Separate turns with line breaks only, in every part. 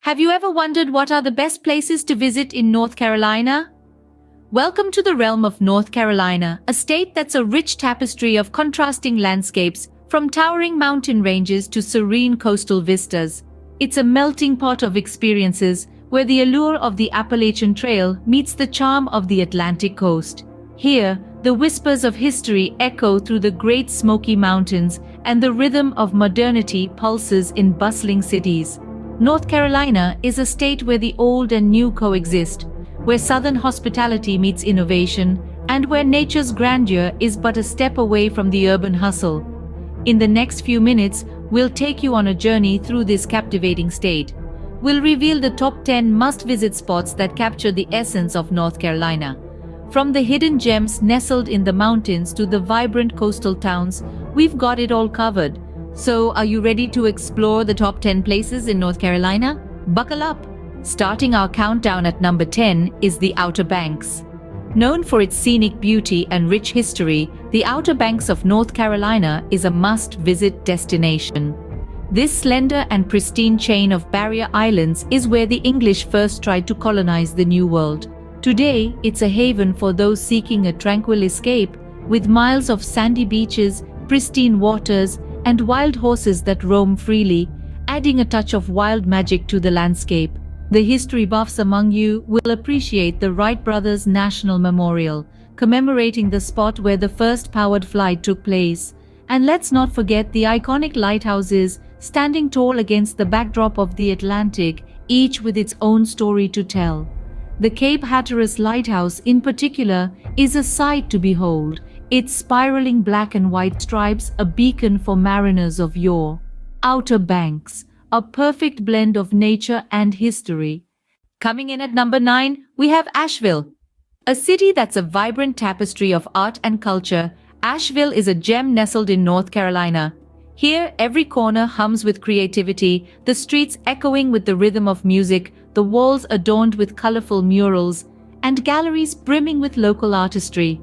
Have you ever wondered what are the best places to visit in North Carolina? Welcome to the realm of North Carolina, a state that's a rich tapestry of contrasting landscapes, from towering mountain ranges to serene coastal vistas. It's a melting pot of experiences where the allure of the Appalachian Trail meets the charm of the Atlantic coast. Here, the whispers of history echo through the Great Smoky Mountains, and the rhythm of modernity pulses in bustling cities. North Carolina is a state where the old and new coexist, where Southern hospitality meets innovation, and where nature's grandeur is but a step away from the urban hustle. In the next few minutes, we'll take you on a journey through this captivating state. We'll reveal the top 10 must-visit spots that capture the essence of North Carolina. From the hidden gems nestled in the mountains to the vibrant coastal towns, we've got it all covered. So, are you ready to explore the top 10 places in North Carolina? Buckle up! Starting our countdown at number 10 is the Outer Banks. Known for its scenic beauty and rich history, the Outer Banks of North Carolina is a must-visit destination. This slender and pristine chain of barrier islands is where the English first tried to colonize the New World. Today, it's a haven for those seeking a tranquil escape, with miles of sandy beaches, pristine waters, and wild horses that roam freely, adding a touch of wild magic to the landscape. The history buffs among you will appreciate the Wright Brothers National Memorial, commemorating the spot where the first powered flight took place. And let's not forget the iconic lighthouses, standing tall against the backdrop of the Atlantic, each with its own story to tell. The Cape Hatteras Lighthouse, in particular, is a sight to behold, its spiraling black and white stripes a beacon for mariners of yore. Outer Banks, a perfect blend of nature and history. Coming in at number 9, we have Asheville. A city that's a vibrant tapestry of art and culture, Asheville is a gem nestled in North Carolina. Here, every corner hums with creativity, the streets echoing with the rhythm of music, the walls adorned with colorful murals, and galleries brimming with local artistry.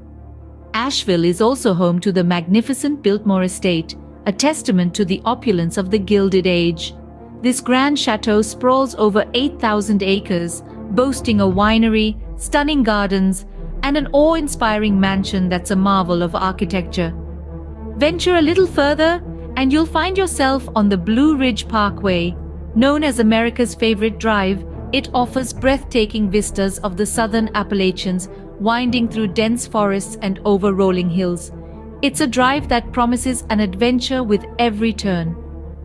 Asheville is also home to the magnificent Biltmore Estate, a testament to the opulence of the Gilded Age. This grand chateau sprawls over 8,000 acres, boasting a winery, stunning gardens, and an awe-inspiring mansion that's a marvel of architecture. Venture a little further, and you'll find yourself on the Blue Ridge Parkway. Known as America's favorite drive, it offers breathtaking vistas of the southern Appalachians, winding through dense forests and over rolling hills. It's a drive that promises an adventure with every turn.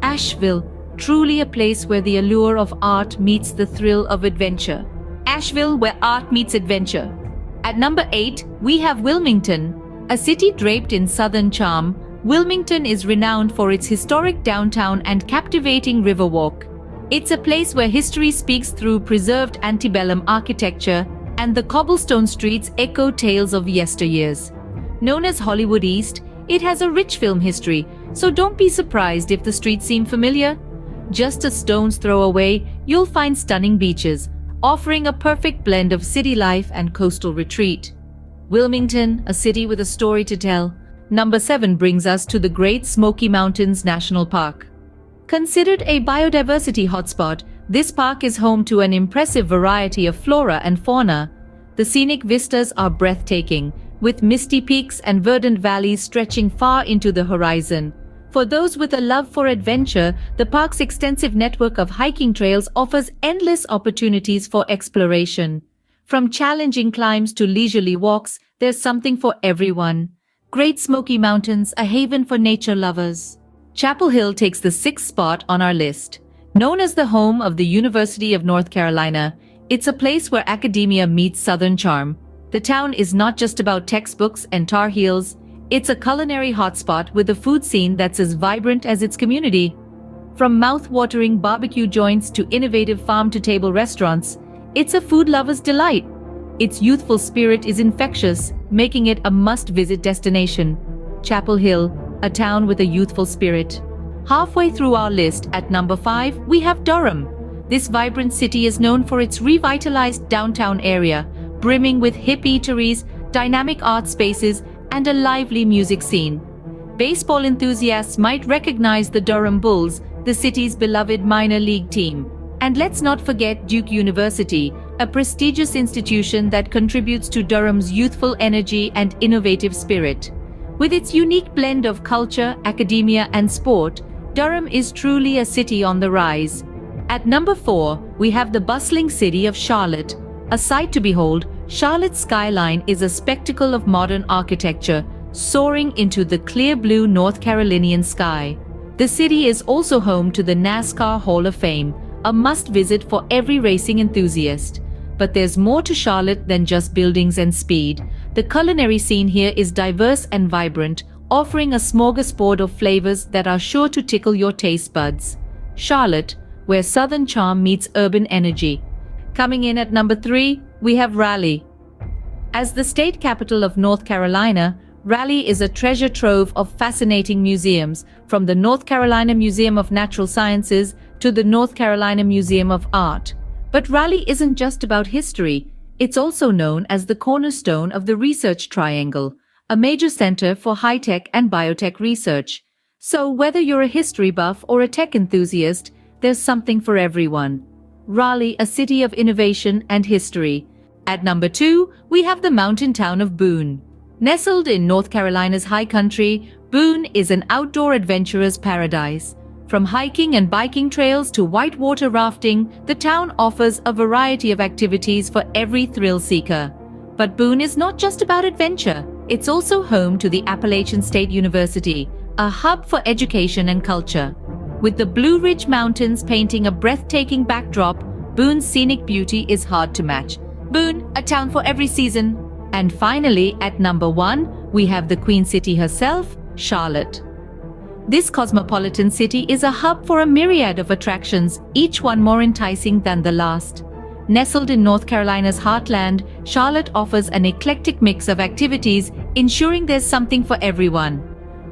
Asheville, truly a place where the allure of art meets the thrill of adventure. Asheville, where art meets adventure. At number 8, we have Wilmington. A city draped in southern charm, Wilmington is renowned for its historic downtown and captivating riverwalk. It's a place where history speaks through preserved antebellum architecture, and the cobblestone streets echo tales of yesteryears. Known as Hollywood East, it has a rich film history, so don't be surprised if the streets seem familiar. Just a stone's throw away, you'll find stunning beaches, offering a perfect blend of city life and coastal retreat. Wilmington, a city with a story to tell. Number 7 brings us to the Great Smoky Mountains National Park. Considered a biodiversity hotspot, this park is home to an impressive variety of flora and fauna. The scenic vistas are breathtaking, with misty peaks and verdant valleys stretching far into the horizon. For those with a love for adventure, the park's extensive network of hiking trails offers endless opportunities for exploration. From challenging climbs to leisurely walks, there's something for everyone. Great Smoky Mountains, a haven for nature lovers. Chapel Hill takes the 6th spot on our list. Known as the home of the University of North Carolina, it's a place where academia meets southern charm. The town is not just about textbooks and Tar Heels, it's a culinary hotspot with a food scene that's as vibrant as its community. From mouth-watering barbecue joints to innovative farm-to-table restaurants, it's a food lover's delight. Its youthful spirit is infectious, making it a must-visit destination. Chapel Hill, a town with a youthful spirit. Halfway through our list, at number 5, we have Durham. This vibrant city is known for its revitalized downtown area, brimming with hip eateries, dynamic art spaces, and a lively music scene. Baseball enthusiasts might recognize the Durham Bulls, the city's beloved minor league team. And let's not forget Duke University, a prestigious institution that contributes to Durham's youthful energy and innovative spirit. With its unique blend of culture, academia, and sport, Durham is truly a city on the rise. At number 4, we have the bustling city of Charlotte. A sight to behold, Charlotte's skyline is a spectacle of modern architecture, soaring into the clear blue North Carolinian sky. The city is also home to the NASCAR Hall of Fame, a must-visit for every racing enthusiast. But there's more to Charlotte than just buildings and speed. The culinary scene here is diverse and vibrant, offering a smorgasbord of flavors that are sure to tickle your taste buds. Charlotte, where southern charm meets urban energy. Coming in at number 3, we have Raleigh. As the state capital of North Carolina, Raleigh is a treasure trove of fascinating museums, from the North Carolina Museum of Natural Sciences to the North Carolina Museum of Art. But Raleigh isn't just about history. It's also known as the cornerstone of the Research Triangle, a major center for high-tech and biotech research. So whether you're a history buff or a tech enthusiast, there's something for everyone. Raleigh, a city of innovation and history. At number 2, we have the mountain town of Boone. Nestled in North Carolina's high country, Boone is an outdoor adventurer's paradise. From hiking and biking trails to whitewater rafting, the town offers a variety of activities for every thrill seeker. But Boone is not just about adventure. It's also home to the Appalachian State University, a hub for education and culture. With the Blue Ridge Mountains painting a breathtaking backdrop, Boone's scenic beauty is hard to match. Boone, a town for every season. And finally, at number 1, we have the Queen City herself, Charlotte. This cosmopolitan city is a hub for a myriad of attractions, each one more enticing than the last. Nestled in North Carolina's heartland, Charlotte offers an eclectic mix of activities, ensuring there's something for everyone.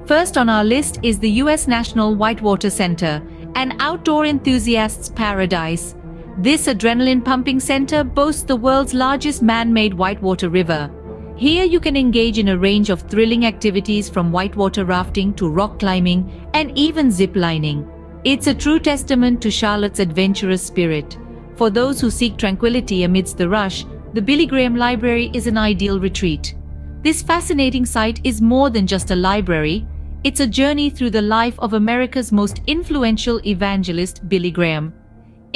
First on our list is the U.S. National Whitewater Center, an outdoor enthusiast's paradise. This adrenaline-pumping center boasts the world's largest man-made whitewater river. Here you can engage in a range of thrilling activities from whitewater rafting to rock climbing and even zip lining. It's a true testament to Charlotte's adventurous spirit. For those who seek tranquility amidst the rush, the Billy Graham Library is an ideal retreat. This fascinating site is more than just a library. It's a journey through the life of America's most influential evangelist, Billy Graham.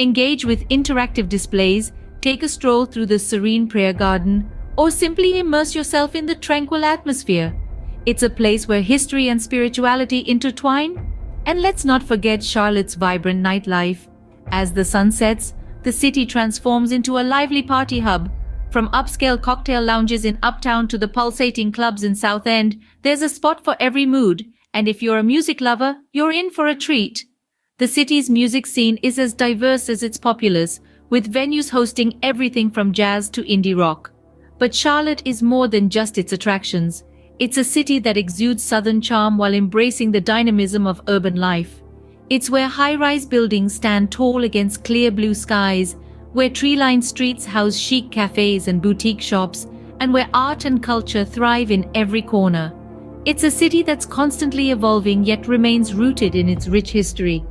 Engage with interactive displays, take a stroll through the serene prayer garden, or simply immerse yourself in the tranquil atmosphere. It's a place where history and spirituality intertwine. And let's not forget Charlotte's vibrant nightlife. As the sun sets, the city transforms into a lively party hub. From upscale cocktail lounges in Uptown to the pulsating clubs in South End, there's a spot for every mood. And if you're a music lover, you're in for a treat. The city's music scene is as diverse as its populace, with venues hosting everything from jazz to indie rock. But Charlotte is more than just its attractions. It's a city that exudes southern charm while embracing the dynamism of urban life. It's where high-rise buildings stand tall against clear blue skies, where tree-lined streets house chic cafes and boutique shops, and where art and culture thrive in every corner. It's a city that's constantly evolving yet remains rooted in its rich history.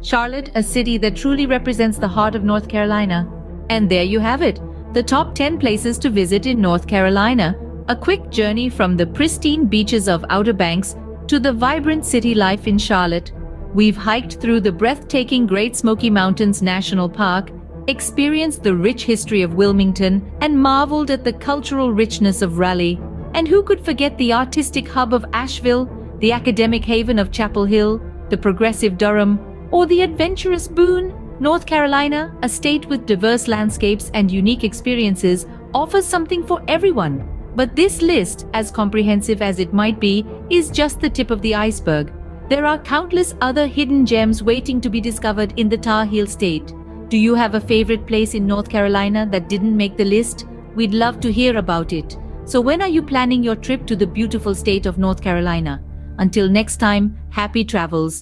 Charlotte, a city that truly represents the heart of North Carolina. And there you have it, the top 10 places to visit in North Carolina. A quick journey from the pristine beaches of Outer Banks to the vibrant city life in Charlotte. We've hiked through the breathtaking Great Smoky Mountains National Park, experienced the rich history of Wilmington, and marveled at the cultural richness of Raleigh. And who could forget the artistic hub of Asheville, the academic haven of Chapel Hill, the progressive Durham, or the adventurous Boone? North Carolina, a state with diverse landscapes and unique experiences, offers something for everyone. But this list, as comprehensive as it might be, is just the tip of the iceberg. There are countless other hidden gems waiting to be discovered in the Tar Heel State. Do you have a favorite place in North Carolina that didn't make the list? We'd love to hear about it. So when are you planning your trip to the beautiful state of North Carolina? Until next time, happy travels.